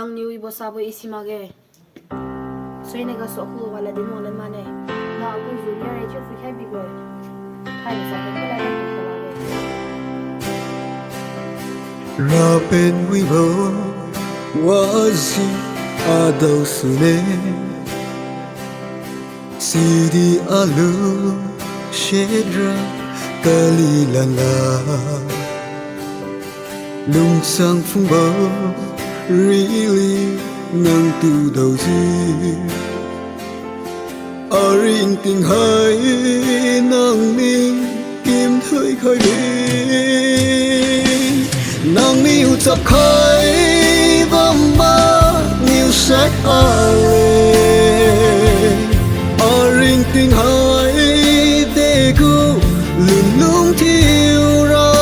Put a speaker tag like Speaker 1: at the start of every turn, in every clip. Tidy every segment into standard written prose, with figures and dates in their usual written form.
Speaker 1: nang niwi bo sabo isimage soinega so khulu wala din wala mane na aku junior ai chu fikhai bi boy hai sa ko la ya ko la
Speaker 2: Rapen wibo wazi adau sune Sidi alu shedra kalilala Lung sang phung bao really nang tu đầu gì ở riêng tình hai nang mi kim thời khơi đi nang mi u chập khơi vòng ba nhiều sách ở riêng tình hai để cô lùn lung thiêu ra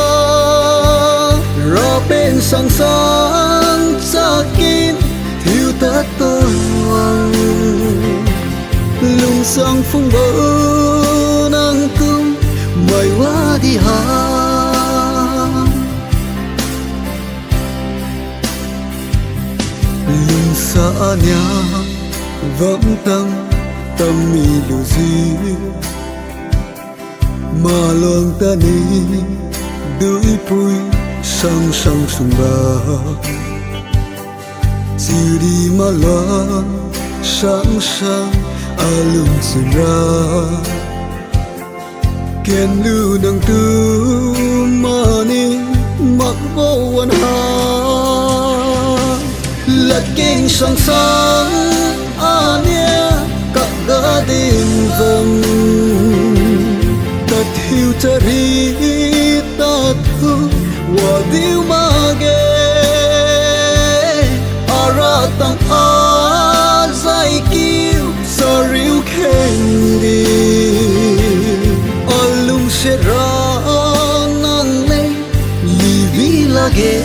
Speaker 2: bên sáng sáng cha kim thiếu tất tôi hoàng lung sang phung bơ nang tung mày quá đi hà lung xa nhà vẫn tăng tâm mi lưu gì mà lòng ta đi đuổi bụi sang sang sung ba chiều đi mà loan sáng sáng alung xin ra kiên lưu nang tu mà ni mặc vô quan hà lật kinh sang sáng ania cặp gã đêm vòng ta thiếu ta đi ta thương wa diu mage ara tang a zai kiu sariu kendi alung se ra nang le livi lage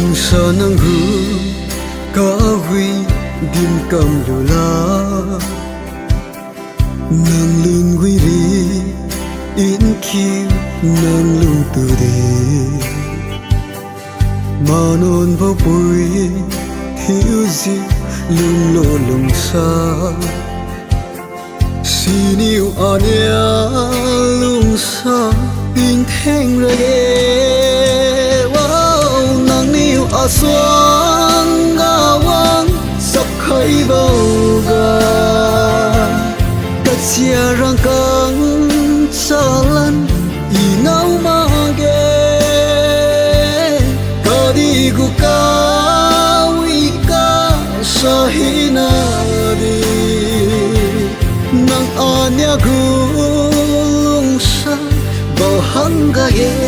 Speaker 2: lung sa nang hu ka hui dim kam lu la nang lung hui ri in ki nang lung tu de manon vo pui thiu zi lung lo lung sa siniu ania lung sa in theng re a xuân ngawang sắp khai bao ga cất chia răng căng cha lan i nau ma ge ka đi gu ka wi ka sa hi na di nang anya gu sa bao hang ga ye